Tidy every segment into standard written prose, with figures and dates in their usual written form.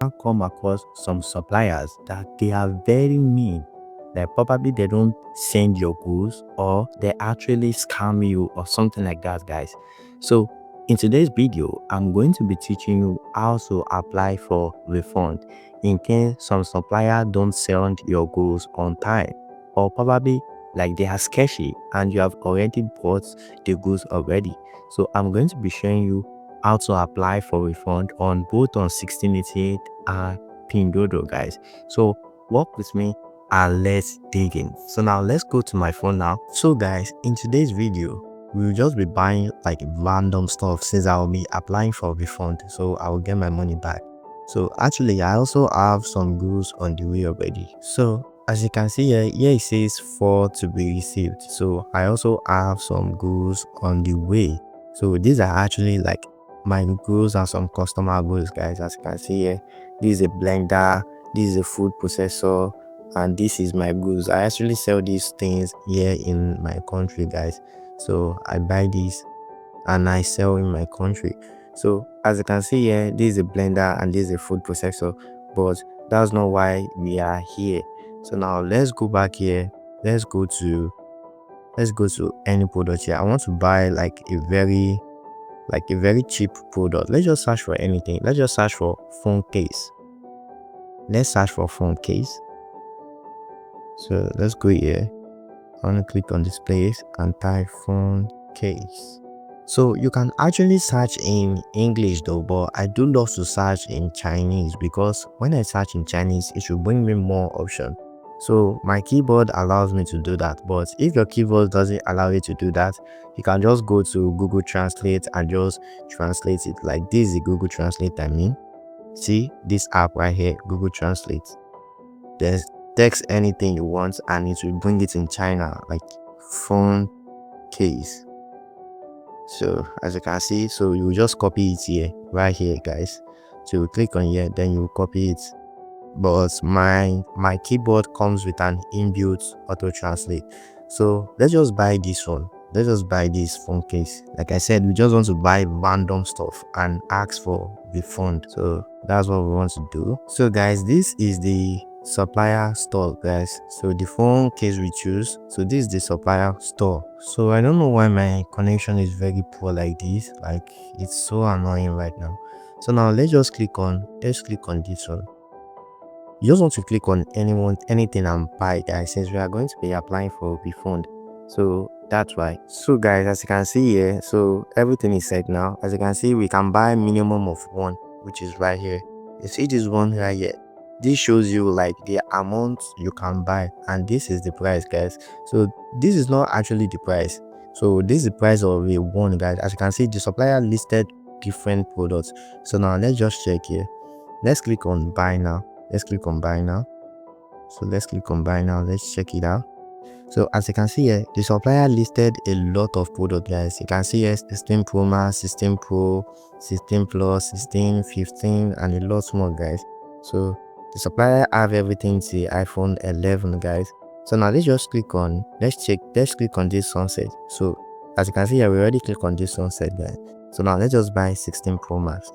I come across some suppliers that they are very mean. Like probably they don't send your goods or they actually scam you or something like that, guys. So in today's video, I'm going to be teaching you how to apply for refund in case some supplier don't send your goods on time, or probably like they are sketchy and you have already bought the goods already. So I'm going to be showing you how to apply for refund on both on 1688 and Pinduoduo, guys. So work with me and let's dig in. So now let's go to my phone now. So guys, in today's video, we'll just be buying like random stuff since I'll be applying for refund, so I will get my money back. So actually I also have some goods on the way already. So as you can see here it says for to be received. So I also have some goods on the way. So these are actually like my goods and some customer goods, guys. As you can see here, this is a blender, this is a food processor, and this is my goods. I actually sell these things here in my country, guys. So I buy these and I sell in my country. So as you can see here, this is a blender and this is a food processor, but that's not why we are here. So now let's go back here. Let's go to any product here. I want to buy like a very cheap product. Let's just search for anything. Let's just search for phone case. Let's search for phone case. So let's go here. I want to click on this place and type phone case. So you can actually search in English though, but I do love to search in Chinese because when I search in Chinese, it should bring me more options. So my keyboard allows me to do that, but if your keyboard doesn't allow you to do that, you can just go to Google Translate and just translate it. Like this is the Google Translate, I mean. See this app right here, Google Translate. There's text anything you want and it will bring it in China, like phone case. So as you can see, so you just copy it here, right here, guys. So you click on here, then you copy it. But my keyboard comes with an inbuilt auto translate. So let's just buy this one. Let's just buy this phone case. Like I said, we just want to buy random stuff and ask for refund. So that's what we want to do. So guys, this is the supplier store, guys. So the phone case we choose, so this is the supplier store. So I don't know why my connection is very poor like this, like it's so annoying right now. So now let's click on this one. You just want to click on anything and buy, guys, since we are going to be applying for refund. So that's why. So guys, as you can see here, so everything is set now. As you can see, we can buy minimum of one, which is right here. You see this one right here, this shows you like the amount you can buy, and this is the price, guys. So this is not actually the price. So this is the price of a one, guys. As you can see, the supplier listed different products. So now let's just check here. Let's click on buy now. Let's click on buy now. So let's click on buy now. Let's check it out. So as you can see here, the supplier listed a lot of products, guys. You can see here 16 Pro Max, 16 Pro, 16 Plus, 16, 15, and a lot more, guys. So the supplier have everything to iPhone 11, guys. So now let's just click on, let's click on this sunset. So as you can see here, we already click on this sunset, guys. So now let's just buy 16 Pro Max.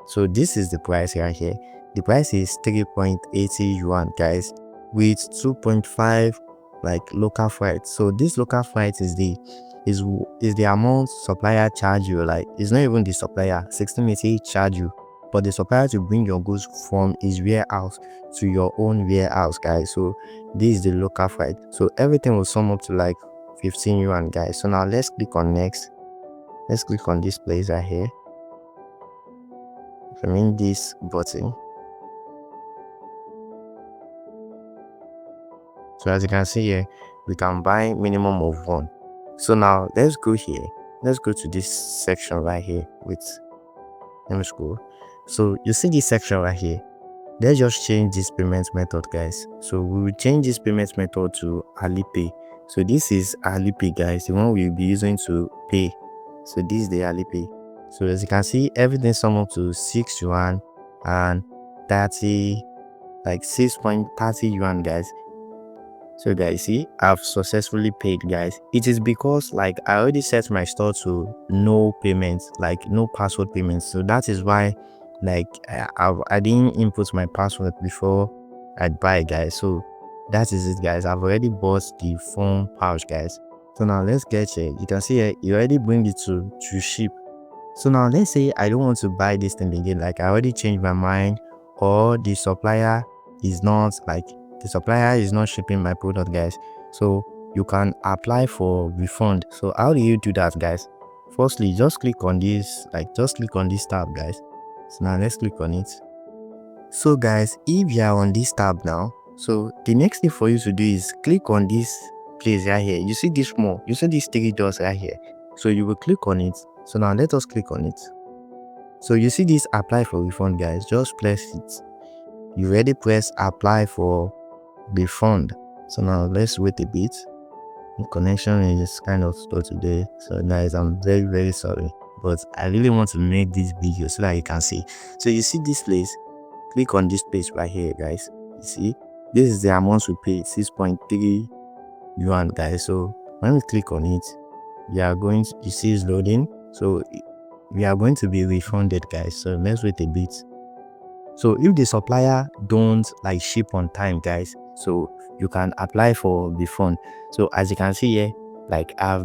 So this is the price right here. The price is 3.80 yuan, guys, with 2.5 like local freight. So this local freight is the amount supplier charge you. Like it's not even the supplier, 1680 charge you, but the supplier to bring your goods from his warehouse to your own warehouse, guys. So this is the local freight. So everything will sum up to like 15 yuan, guys. So now let's click on next. Let's click on this place right here. I mean this button. So as you can see here, we can buy minimum of one. So now let's go here. Let's go to this section right here with, let me scroll. So you see this section right here. Let's just change this payment method, guys. So we will change this payment method to Alipay. So this is Alipay, guys, the one we'll be using to pay. So this is the Alipay. So as you can see, everything sum up to 6 yuan and 30, like 6.30 yuan, guys. So guys, see, I've successfully paid, guys. It is because like I already set my store to no payments, like no password payments. So that is why like I didn't input my password before I buy, guys. So that is it, guys. I've already bought the phone pouch, guys. So now let's get here. You can see here, you already bring it to ship. So now let's say I don't want to buy this thing again, like I already changed my mind, or the supplier is not shipping my product, guys. So you can apply for refund. So how do you do that, guys? Firstly, just click on this, tab, guys. So now let's click on it. So guys, if you are on this tab now, so the next thing for you to do is click on this place right here. You see this more, you see these three dots right here. So you will click on it. So now let us click on it. So you see this apply for refund, guys. Just press it. You already press apply for refund. So now let's wait a bit. The connection is kind of slow today, so guys, I'm very, very sorry, but I really want to make this video so that you can see. So you see this place, click on this page right here, guys. You see, this is the amount we paid, 6.3 yuan, guys. So when we click on it, you see it's loading. So we are going to be refunded, guys. So let's wait a bit. So if the supplier don't like ship on time, guys, so you can apply for refund. So as you can see here, like I'll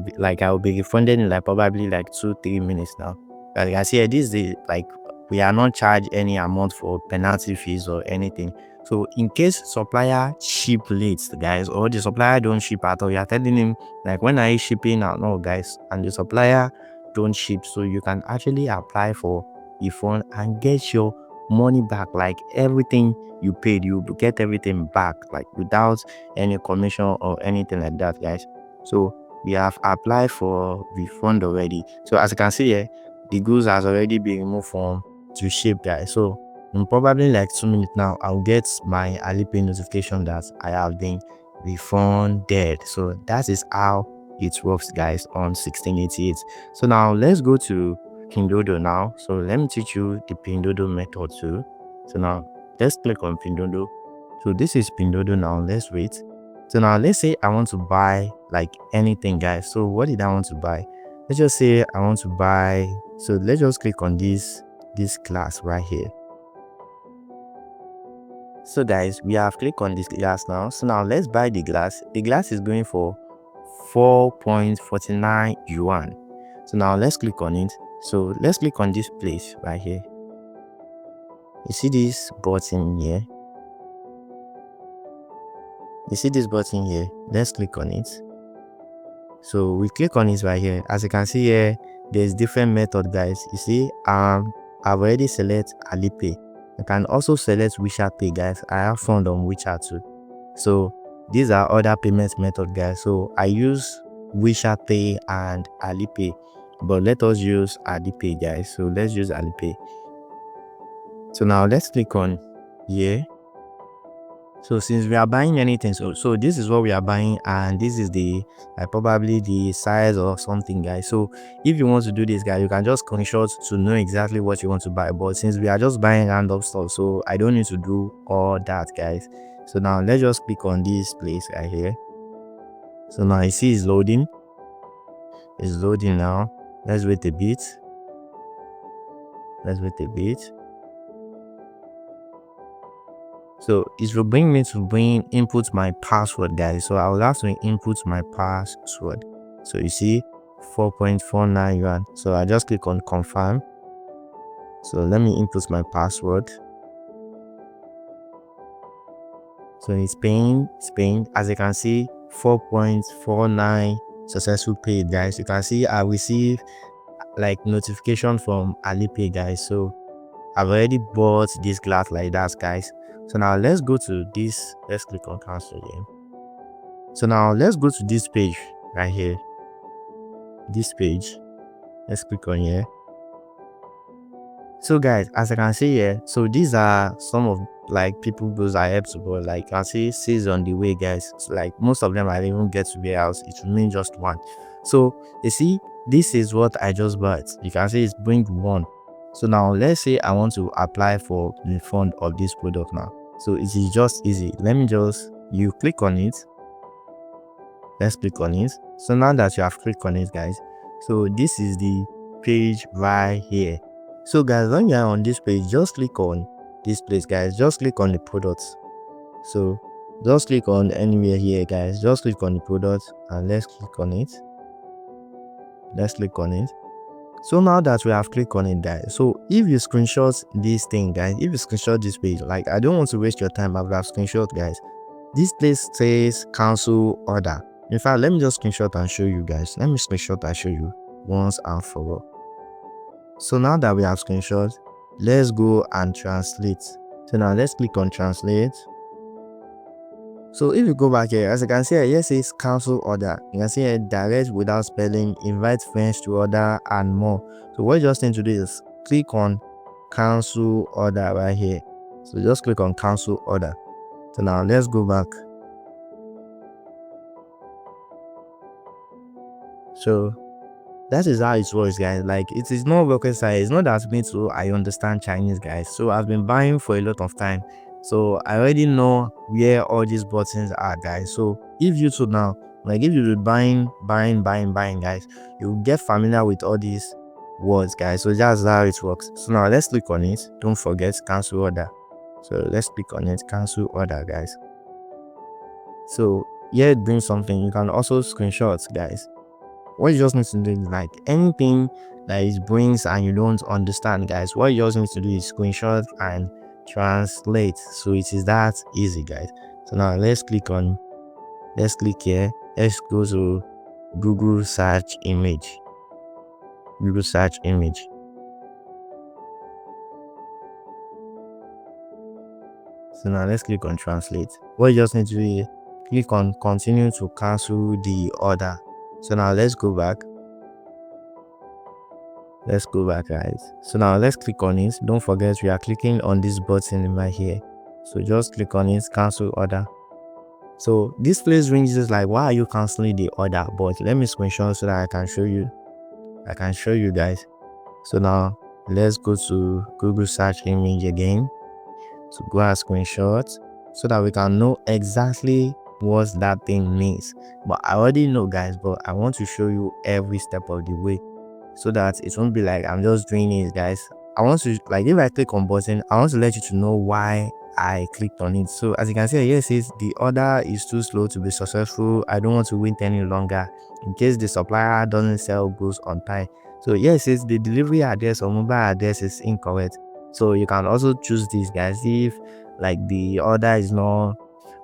be refunded in like probably like 2-3 minutes now. As you can see here, this is the, like, we are not charged any amount for penalty fees or anything. So in case supplier ship late, guys, or the supplier don't ship at all, you are telling him like, when are you shipping out? No, guys, and the supplier don't ship, so you can actually apply for refund and get your money back. Like everything you paid, you get everything back, like without any commission or anything like that, guys. So we have applied for refund already. So as you can see here, the goods has already been removed from to ship, guys. So in probably like 2 minutes now, I'll get my Alipay notification that I have been refunded. So that is how it works, guys, on 1688. So now let's go to Pinduoduo now. So let me teach you the Pinduoduo method too. So now let's click on Pinduoduo. So this is Pinduoduo now. Let's wait. So now let's say I want to buy like anything, guys. So what did I want to buy? Let's just say I want to buy. So let's just click on this glass right here. So guys, we have clicked on this glass now. So now let's buy the glass. The glass is going for 4.49 yuan. So now let's click on it. So let's click on this place right here. You see this button here? You see this button here? Let's click on it. So we click on it right here. As you can see here, there's different method, guys. You see, I've already select Alipay. You can also select WeChat Pay, guys. I have found on WeChat too. So these are other payment method, guys. So I use WeChat Pay and Alipay, but let us use Alipay, guys. So let's use Alipay. So now let's click on here. So since we are buying anything, so this is what we are buying, and this is the probably the size or something, guys. So if you want to do this, guys, you can just screenshot to know exactly what you want to buy. But since we are just buying random stuff, so I don't need to do all that, guys. So now let's just click on this place right here. So now you see it's loading. It's loading now. Let's wait a bit. Let's wait a bit. So it will bring me to input my password, guys. So I will have to input my password. So you see 4.49 yuan. So I just click on confirm. So let me input my password. So it's paying. As you can see, 4.49 successful paid, guys. You can see I receive like notification from Alipay, guys. So I've already bought this glass like that, guys. So now let's go to this. Let's click on cancel again. So now let's go to this page right here. This page. Let's click on here. So guys, as I can see here, so these are some of like people those I helped to, but like you can see sees on the way, guys. So like most of them I didn't even get to warehouse. It remains just one. So you see, this is what I just bought. You can see it's bring one. So now let's say I want to apply for the refund of this product now. So it is just easy. You click on it. Let's click on it. So now that you have clicked on it, guys, so this is the page right here. So guys, when you are on this page, just click on this place, guys. Just click on the products. So just click on anywhere here, guys. Just click on the product and let's click on it. Let's click on it. So now that we have clicked on it, guys, so if you screenshot this thing, guys, if you screenshot this page, like, I don't want to waste your time, but I've screenshot, guys. This place says cancel order. In fact, let me just screenshot and show you, guys. Let me screenshot and show you once and for all. So now that we have screenshot, let's go and translate. So now let's click on translate. So if you go back here, as you can see here, says cancel order. You can see here direct without spelling, invite friends to order, and more. So what you just need to do is click on cancel order right here. So just click on cancel order. So now let's go back. So that is how it works, guys. Like, it is not rocket science. It's not that me too I understand Chinese, guys. So I've been buying for a lot of time, so I already know where all these buttons are, guys. So if you too now, like, if you're buying, guys, you get familiar with all these words, guys. So that's how it works. So now let's click on it. Don't forget cancel order. So let's click on it, cancel order, guys. So here it brings something. You can also screenshot, guys. What you just need to do is, like, anything that it brings and you don't understand, guys, what you just need to do is screenshot and translate. So it is that easy, guys. So now let's click here. Let's go to Google search image. Google search image. So now let's click on translate. What you just need to do is click on continue to cancel the order. So now let's go back. Let's go back, guys. So now let's click on it. Don't forget we are clicking on this button right here. So just click on it, cancel order. So this place rings is like, why are you canceling the order? But let me screenshot so that I can show you, guys. So now let's go to Google search image again. So go and screenshot so that we can know exactly what that thing means. But I already know, guys, but I want to show you every step of the way so that it won't be like I'm just doing it, guys. I want to, like, if I click on button, I want to let you to know why I clicked on it. So as you can see here, it says the order is too slow to be successful. I don't want to wait any longer in case the supplier doesn't sell goods on time. So here it says the delivery address or mobile address is incorrect. So you can also choose this, guys. If, like, the order is not,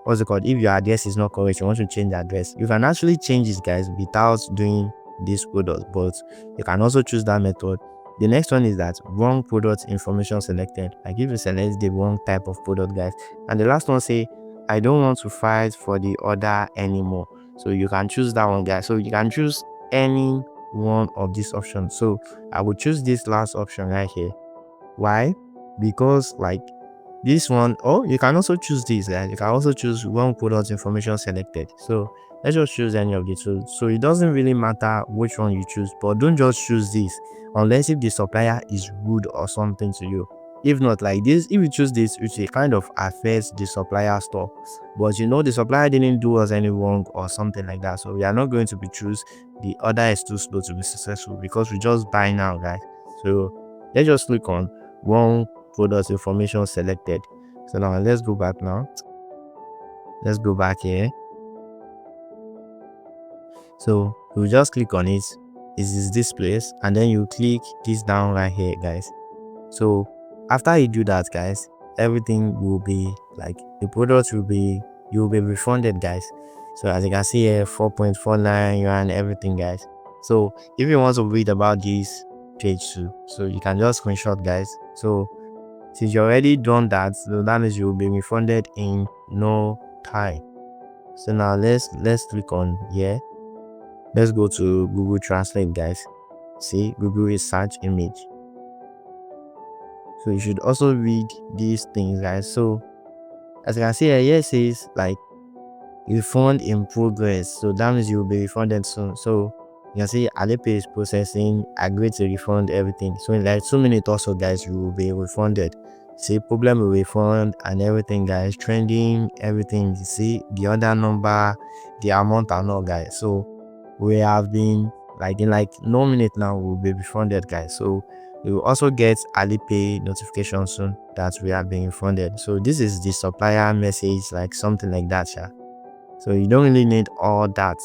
what's it called, if your address is not correct, you want to change the address, you can actually change it, guys, without doing this product, but you can also choose that method. The next one is that wrong product information selected. Like, if you select the wrong type of product, guys. And the last one say I don't want to fight for the order anymore. So you can choose that one, guys. So you can choose any one of these options. So I would choose this last option right here. Why? Because, like, this one, or you can also choose this, guys. You can also choose wrong product information selected. So let's just choose any of the two. So it doesn't really matter which one you choose, but don't just choose this unless if the supplier is rude or something to you. If not, like this, if you choose this, it kind of affects the supplier store, but you know the supplier didn't do us any wrong or something like that, so we are not going to be choose the order is too slow to be successful because we just buy now, guys. So let's just click on wrong product information selected. So now let's go back now. Let's go back here. So you just click on it. It is this place, and then you click this down right here, guys. So after you do that, guys, everything will be like, the product will be, you will be refunded, guys. So as you can see here, 4.49 yuan, everything, guys. So if you want to read about this page too, so you can just screenshot, guys. So since you already done that, so that means you will be refunded in no time. So now let's click on here. Let's go to Google Translate, guys. See, Google is search image. So you should also read these things, guys. So as you can see here, it says like refund in progress. So that means you will be refunded soon. So you can see Alipay is processing, agree to refund everything. So in like 2 minutes also, guys, you will be refunded. See, problem with refund and everything, guys, trending, everything. You see the order number, the amount and all, guys. So we have been like in like no minute now we'll be refunded, guys. So You will also get Alipay notification soon that we have been refunded. So this is the supplier message, like something like that, yeah. So you don't really need all that.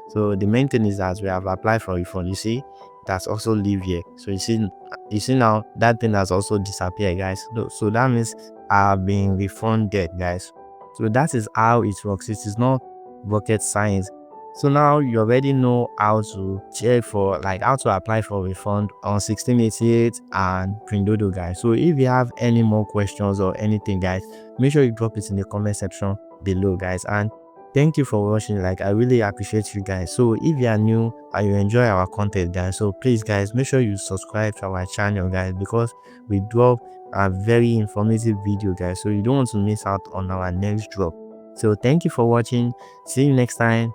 So the main thing is that we have applied for refund. You see, that's also live here. So you see now that thing has also disappeared, guys. So that means I've been refunded, guys. So that is how it works. It is not rocket science. So now you already know how to check for, like, how to apply for refund on 1688 and Pinduoduo, guys. So if you have any more questions or anything, guys, make sure you drop it in the comment section below, guys. And thank you for watching. Like, I really appreciate you guys. So if you are new and you enjoy our content, guys, so please, guys, make sure you subscribe to our channel, guys, because we drop a very informative video, guys. So you don't want to miss out on our next drop. So thank you for watching. See you next time.